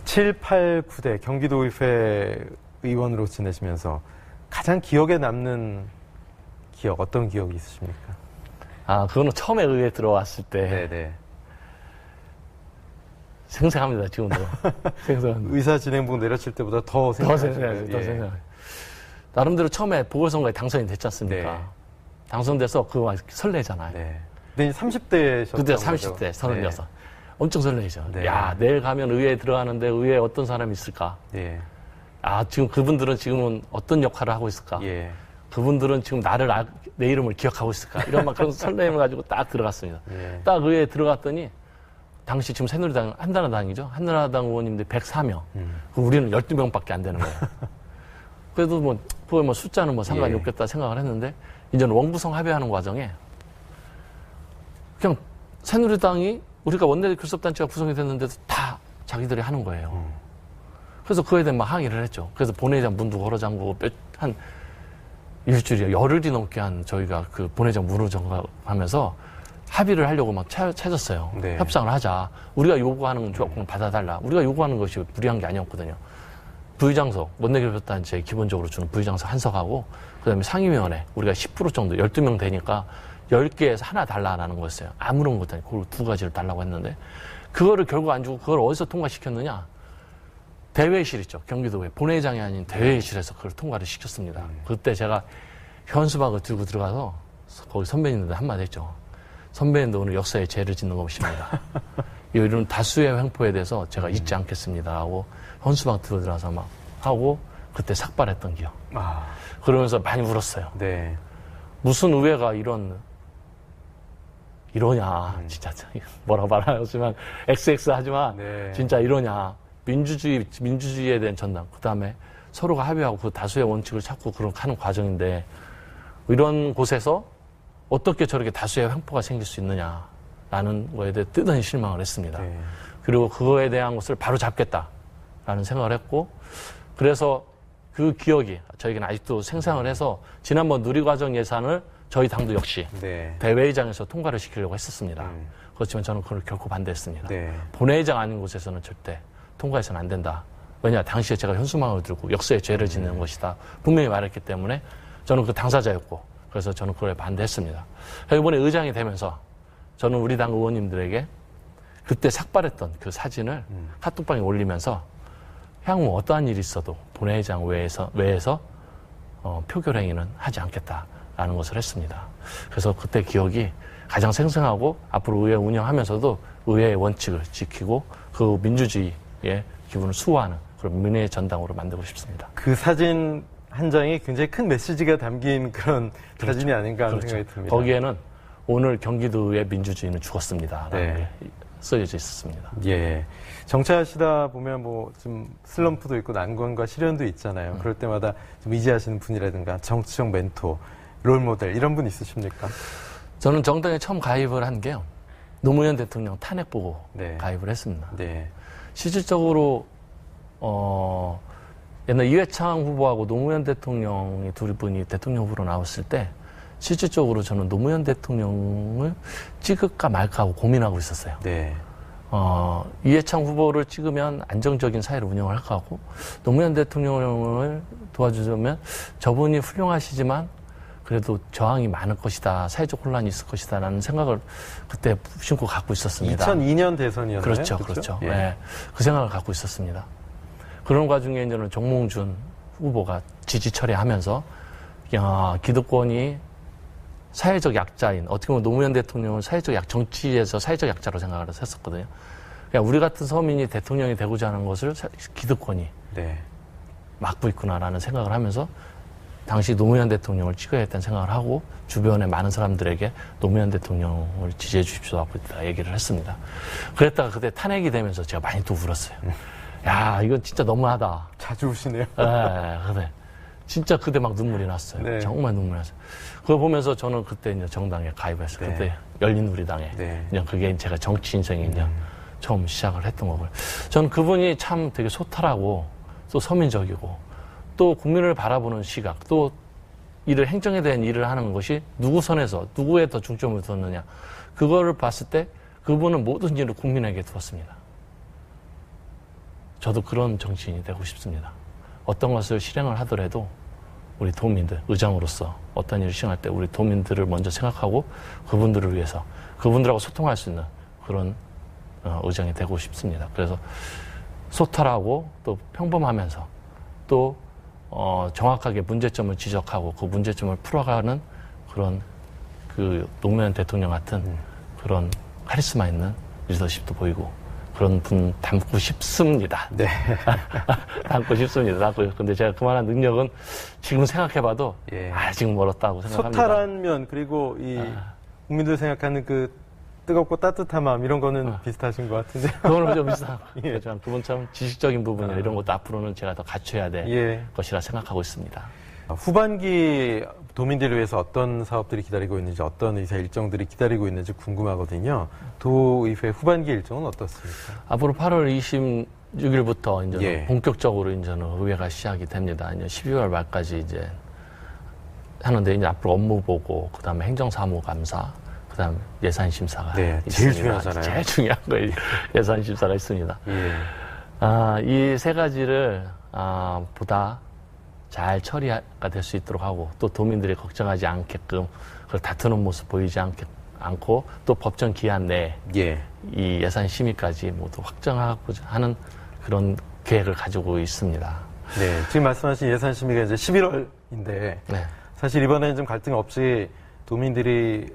7, 8, 9대 경기도의회 의원으로 지내시면서 가장 기억에 남는 기억, 어떤 기억이 있으십니까? 그거는 처음에 의회에 들어왔을 때. 네네. 생생합니다, 지금도. 생생합니다. 의사진행부 내려칠 때보다 더 생생하죠. 더 생생해요. 나름대로 처음에 보궐선거에 당선이 됐지 않습니까? 네. 당선돼서 그거 설레잖아요. 네. 근데 30대셨죠? 그때 30대, 36. 네. 엄청 설레죠. 네. 야, 내일 가면 의회에 들어가는데 의회에 어떤 사람이 있을까? 예. 지금 그분들은 지금은 어떤 역할을 하고 있을까? 예. 그분들은 지금 내 이름을 기억하고 있을까? 이런 막 그런 설렘을 가지고 딱 들어갔습니다. 예. 딱 의회에 들어갔더니 당시 지금 새누리당, 한나라당이죠. 한나라당 의원님들 104명. 우리는 12명밖에 안 되는 거예요. 그래도 그거 숫자는 상관이 예. 없겠다 생각을 했는데, 이제는 원구성 합의하는 과정에, 그냥 새누리당이 우리가 원내대 교섭단체가 구성이 됐는데도 다 자기들이 하는 거예요. 그래서 그에 대한 항의를 했죠. 그래서 본회의장 문도 걸어 잠그고 한 일주일이요. 열흘이 넘게 저희가 그 본회의장 문을 점검하면서 합의를 하려고 찾았어요. 네. 협상을 하자. 우리가 요구하는 조건 받아달라. 우리가 요구하는 것이 무리한 게 아니었거든요. 부의장석, 원내교섭단체 기본적으로 주는 부의장석 한석하고, 그 다음에 상임위원회, 우리가 10% 정도, 12명 되니까 10개에서 하나 달라라는 거였어요. 아무런 것도 아니고, 그걸 두 가지를 달라고 했는데, 그거를 결국 안 주고, 그걸 어디서 통과시켰느냐? 대회실 있죠. 경기도에. 본회의장이 아닌 대회실에서 그걸 통과를 시켰습니다. 그때 제가 현수막을 들고 들어가서, 거기 선배님들 한마디 했죠. 선배님도 오늘 역사에 죄를 짓는 것입니다. 이런 다수의 횡포에 대해서 제가 잊지 않겠습니다 하고 현수막 들고 들어가서 막 하고 그때 삭발했던 기억. 그러면서 많이 울었어요. 네. 무슨 의회가 이러냐. 진짜 뭐라고 말하지만 XX 하지만 네. 진짜 이러냐. 민주주의에 대한 전당. 그 다음에 서로가 합의하고 그 다수의 원칙을 찾고 그렇게 하는 과정인데 이런 곳에서 어떻게 저렇게 다수의 횡포가 생길 수 있느냐라는 거에 대해 뜨거운 실망을 했습니다. 네. 그리고 그거에 대한 것을 바로 잡겠다라는 생각을 했고, 그래서 그 기억이 저에게는 아직도 생생을 해서 지난번 누리과정 예산을 저희 당도 역시 네. 대회의장에서 통과를 시키려고 했었습니다. 그렇지만 저는 그걸 결코 반대했습니다. 네. 본회의장 아닌 곳에서는 절대 통과해서는 안 된다. 왜냐, 당시에 제가 현수막을 들고 역사에 죄를 짓는 것이다. 분명히 말했기 때문에 저는 그 당사자였고, 그래서 저는 그걸 반대했습니다. 이번에 의장이 되면서 저는 우리 당 의원님들에게 그때 삭발했던 그 사진을 카톡방에 올리면서 향후 어떠한 일이 있어도 본회의장 외에서 표결행위는 하지 않겠다라는 것을 했습니다. 그래서 그때 기억이 가장 생생하고 앞으로 의회 운영하면서도 의회의 원칙을 지키고 그 민주주의의 기분을 수호하는 그런 민의의 전당으로 만들고 싶습니다. 그 사진 한 장이 굉장히 큰 메시지가 담긴 그런 사진이 아닌가 하는 생각이 듭니다. 거기에는 오늘 경기도의 민주주의는 죽었습니다. 라는 게 써져 있었습니다. 예. 정치하시다 보면 좀 슬럼프도 있고 난관과 시련도 있잖아요. 그럴 때마다 좀 의지하시는 분이라든가 정치적 멘토, 롤모델 이런 분 있으십니까? 저는 정당에 처음 가입을 한 게요. 노무현 대통령 탄핵 보고 가입을 했습니다. 네. 실질적으로 옛날 이회창 후보하고 노무현 대통령이 둘 분이 대통령 후보로 나왔을 때 실질적으로 저는 노무현 대통령을 찍을까 말까 하고 고민하고 있었어요. 네. 이회창 후보를 찍으면 안정적인 사회를 운영을 할 것 같고 노무현 대통령을 도와주자면 저분이 훌륭하시지만 그래도 저항이 많을 것이다. 사회적 혼란이 있을 것이다. 라는 생각을 그때 심고 갖고 있었습니다. 2002년 대선이었나요? 그렇죠. 예. 네, 그 생각을 갖고 있었습니다. 그런 과정에 이제는 정몽준 후보가 지지 처리하면서 기득권이 사회적 약자인, 어떻게 보면 노무현 대통령은 정치에서 사회적 약자로 생각을 했었거든요. 그러니까 우리 같은 서민이 대통령이 되고자 하는 것을 기득권이 막고 있구나라는 생각을 하면서 당시 노무현 대통령을 찍어야겠다는 생각을 하고 주변의 많은 사람들에게 노무현 대통령을 지지해 주십시오 하고 얘기를 했습니다. 그랬다가 그때 탄핵이 되면서 제가 많이 또 울었어요. 야, 이건 진짜 너무하다. 자주 우시네요. 네. 진짜 그때 막 눈물이 났어요. 네. 정말 눈물이 났어요. 그걸 보면서 저는 그때 이제 정당에 가입했어요. 그때 열린우리당에. 그냥 그게 제가 정치 인생이 이제 처음 시작을 했던 거고요. 저는 그분이 참 되게 소탈하고 또 서민적이고 또 국민을 바라보는 시각, 또 행정에 대한 일을 하는 것이 누구 선에서 누구에 더 중점을 뒀느냐. 그거를 봤을 때 그분은 모든 일을 국민에게 두었습니다. 저도 그런 정치인이 되고 싶습니다. 어떤 것을 실행을 하더라도 우리 도민들, 의장으로서 어떤 일을 시행할 때 우리 도민들을 먼저 생각하고 그분들을 위해서 그분들하고 소통할 수 있는 그런 의장이 되고 싶습니다. 그래서 소탈하고 또 평범하면서 또 정확하게 문제점을 지적하고 그 문제점을 풀어가는 그런 그 노무현 대통령 같은 그런 카리스마 있는 리더십도 보이고 그런 분 닮고 싶습니다. 네. 닮고 싶습니다. 근데 제가 그만한 능력은 지금 생각해봐도 예. 아직 멀었다고 생각합니다. 소탈한 면 그리고 이 국민들 생각하는 그 뜨겁고 따뜻한 마음 이런 거는 비슷하신 것 같은데. 그거는 좀 비슷한. 예. 그렇지만 그분처럼 지식적인 부분이나 이런 것도 앞으로는 제가 더 갖춰야 될 예. 것이라 생각하고 있습니다. 후반기 도민들을 위해서 어떤 사업들이 기다리고 있는지 어떤 의사 일정들이 기다리고 있는지 궁금하거든요. 도의회 후반기 일정은 어떻습니까? 앞으로 8월 26일부터 이제 예. 본격적으로 이제는 의회가 시작이 됩니다. 이제 12월 말까지 이제 하는데 이제 앞으로 업무 보고 그다음에 행정사무감사 그다음 예산 심사가 네, 있습니다. 제일 중요하잖아요. 제일 중요한 거예요. 예산 심사가 있습니다. 예. 이 세 가지를 보다 잘 처리가 될 수 있도록 하고 또 도민들이 걱정하지 않게끔 그걸 다투는 모습 보이지 않고 또 법정 기한 내에 예. 이 예산 심의까지 모두 확정하고자 하는 그런 계획을 가지고 있습니다. 네. 지금 말씀하신 예산 심의가 이제 11월인데 네. 사실 이번에는 좀 갈등 없이 도민들이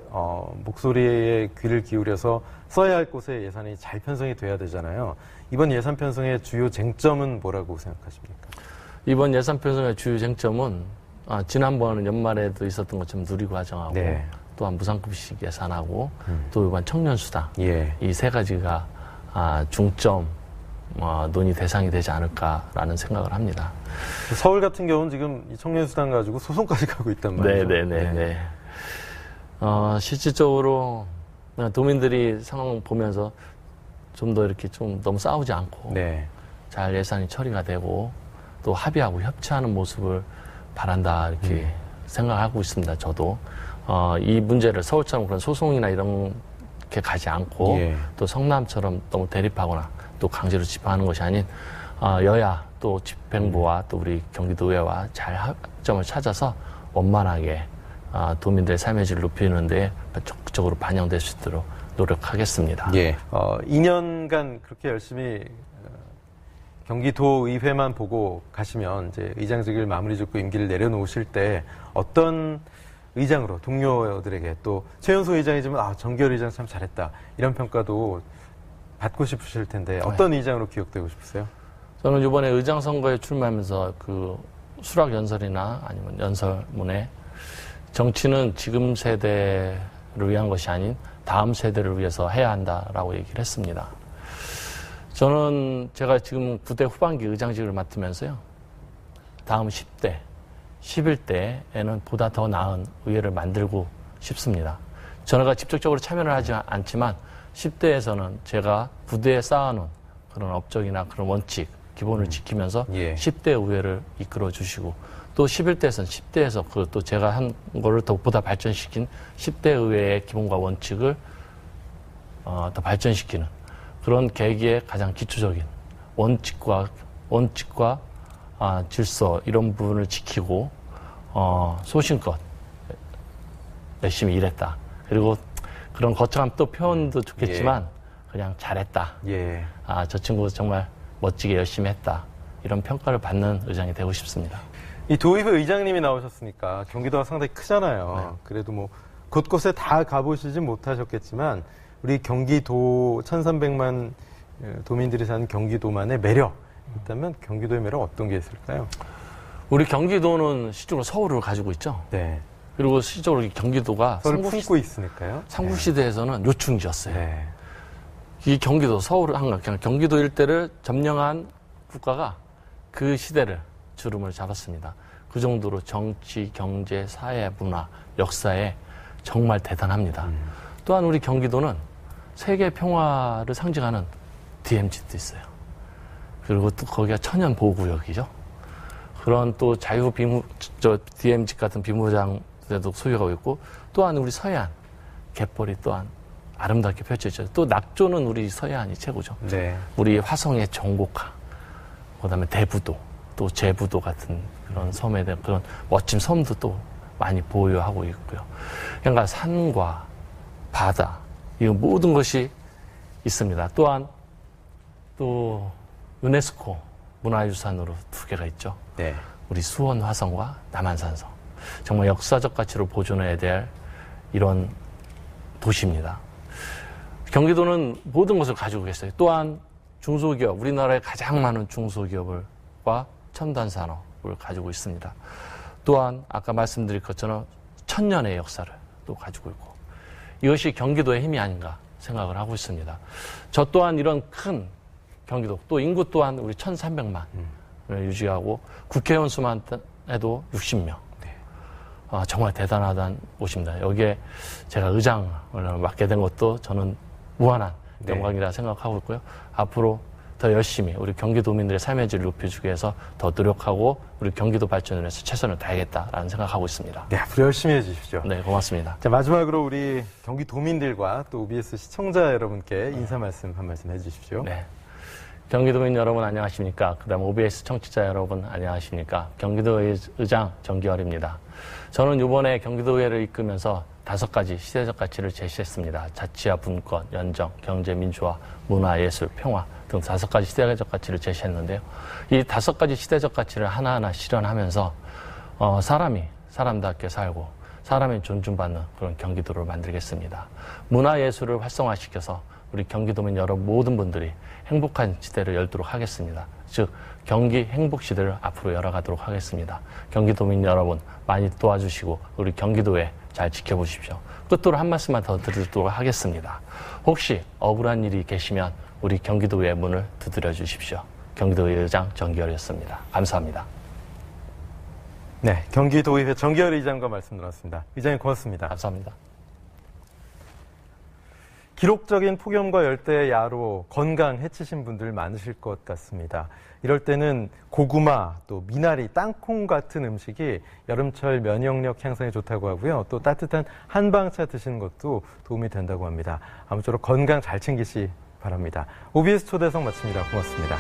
목소리에 귀를 기울여서 써야 할 곳에 예산이 잘 편성이 돼야 되잖아요. 이번 예산 편성의 주요 쟁점은 뭐라고 생각하십니까? 이번 예산 편성의 주요 쟁점은 지난번 연말에도 있었던 것처럼 누리과정하고 네. 또한 무상급식 예산하고 또 이번 청년수당 예. 이 세 가지가 중점 논의 대상이 되지 않을까라는 생각을 합니다. 서울 같은 경우는 지금 이 청년수당 가지고 소송까지 가고 있단 말이죠. 네네네. 실질적으로 도민들이 상황 보면서 좀 더 이렇게 좀 너무 싸우지 않고 네. 잘 예산이 처리가 되고 또 합의하고 협치하는 모습을 바란다 이렇게 생각하고 있습니다. 저도 이 문제를 서울처럼 그런 소송이나 이런 게 가지 않고 예. 또 성남처럼 너무 대립하거나 또 강제로 집행하는 것이 아닌 여야 또 집행부와 또 우리 경기도의회와 잘 합점을 찾아서 원만하게 도민들의 삶의 질을 높이는 데 적극적으로 반영될 수 있도록 노력하겠습니다. 예. 2년간 그렇게 열심히 경기도의회만 보고 가시면 이제 의장직을 마무리 짓고 임기를 내려놓으실 때 어떤 의장으로 동료들에게 또 최연소 의장이지만 정결 의장 참 잘했다 이런 평가도 받고 싶으실 텐데 어떤 의장으로 기억되고 싶으세요? 저는 이번에 의장 선거에 출마하면서 그 수락 연설이나 아니면 연설문에 정치는 지금 세대를 위한 것이 아닌 다음 세대를 위해서 해야 한다라고 얘기를 했습니다. 저는 제가 지금 9대 후반기 의장직을 맡으면서요. 다음 10대, 11대에는 보다 더 나은 의회를 만들고 싶습니다. 저는 직접적으로 참여를 하지 않지만 10대에서는 제가 9대에 쌓아놓은 그런 업적이나 그런 원칙, 기본을 지키면서 예. 10대 의회를 이끌어 주시고 또 11대에서는 10대에서 그 또 제가 한 거를 더 보다 발전시킨 10대 의회의 기본과 원칙을 더 발전시키는 그런 계기의 가장 기초적인 원칙과 질서 이런 부분을 지키고 소신껏 열심히 일했다. 그리고 그런 거창한 또 표현도 좋겠지만 그냥 잘했다. 예. 저 친구 정말 멋지게 열심히 했다. 이런 평가를 받는 의장이 되고 싶습니다. 이 도의회 의장님이 나오셨으니까 경기도가 상당히 크잖아요. 네. 그래도 뭐 곳곳에 다 가보시진 못하셨겠지만 우리 경기도 1,300만 도민들이 사는 경기도만의 매력 있다면 경기도의 매력 어떤 게 있을까요? 우리 경기도는 실제로 서울을 가지고 있죠. 네. 그리고 실제로 이 경기도가 서울 품고 있으니까요. 삼국시대에서는 요충지였어요. 네. 이 경기도, 서울, 그냥 경기도 일대를 점령한 국가가 그 시대를 주름을 잡았습니다. 그 정도로 정치, 경제, 사회, 문화, 역사에 정말 대단합니다. 또한 우리 경기도는 세계 평화를 상징하는 DMZ도 있어요. 그리고 또 거기가 천연 보호구역이죠. 그런 또 DMZ 같은 비무장대도 소유하고 있고 또한 우리 서해안, 갯벌이 또한 아름답게 펼쳐져 있죠. 또 낙조는 우리 서해안이 최고죠. 네. 우리 화성의 정곡화. 그다음에 대부도, 또 제부도 같은 그런 섬에 대한 그런 멋진 섬도 또 많이 보유하고 있고요. 그러니까 산과 바다, 이 모든 것이 있습니다. 또한 또 유네스코 문화유산으로 2개가 있죠. 네. 우리 수원 화성과 남한산성. 정말 역사적 가치로 보존해야 될 이런 도시입니다. 경기도는 모든 것을 가지고 계세요. 또한 중소기업, 우리나라에 가장 많은 중소기업과 첨단 산업을 가지고 있습니다. 또한 아까 말씀드린 것처럼 1000년의 역사를 또 가지고 있고, 이것이 경기도의 힘이 아닌가 생각을 하고 있습니다. 저 또한 이런 큰 경기도, 또 인구 또한 우리 1300만을 유지하고 국회의원 수만 해도 60명. 정말 대단하다는 곳입니다. 여기에 제가 의장을 맡게 된 것도 저는 무한한 영광이라 생각하고 있고요. 앞으로 더 열심히 우리 경기도민들의 삶의 질을 높여주기 위해서 더 노력하고 우리 경기도 발전을 위해서 최선을 다하겠다라는 생각하고 있습니다. 네, 앞으로 열심히 해주십시오. 네, 고맙습니다. 자, 마지막으로 우리 경기도민들과 또 OBS 시청자 여러분께 인사 말씀 한 말씀 해주십시오. 네. 경기도민 여러분 안녕하십니까? 그다음 OBS 청취자 여러분 안녕하십니까? 경기도의 의장 정기열입니다. 저는 이번에 경기도의회를 이끌면서 5가지 시대적 가치를 제시했습니다. 자치와 분권, 연정, 경제, 민주화, 문화, 예술, 평화 등 5가지 시대적 가치를 제시했는데요. 이 5가지 시대적 가치를 하나하나 실현하면서 사람이 사람답게 살고 사람이 존중받는 그런 경기도를 만들겠습니다. 문화, 예술을 활성화시켜서 우리 경기도민 여러분 모든 분들이 행복한 시대를 열도록 하겠습니다. 즉 경기 행복 시대를 앞으로 열어가도록 하겠습니다. 경기도민 여러분 많이 도와주시고 우리 경기도에 잘 지켜보십시오. 끝으로 한 말씀만 더 드리도록 하겠습니다. 혹시 억울한 일이 계시면 우리 경기도의 문을 두드려 주십시오. 경기도의 의장 정기열이었습니다. 감사합니다. 네, 경기도의회 정기열 의장과 말씀 나눴습니다. 의장님 고맙습니다. 감사합니다. 기록적인 폭염과 열대의 야로 건강 해치신 분들 많으실 것 같습니다. 이럴 때는 고구마, 또 미나리, 땅콩 같은 음식이 여름철 면역력 향상에 좋다고 하고요. 또 따뜻한 한방차 드시는 것도 도움이 된다고 합니다. 아무쪼록 건강 잘 챙기시 바랍니다. OBS 초대석 마칩니다. 고맙습니다.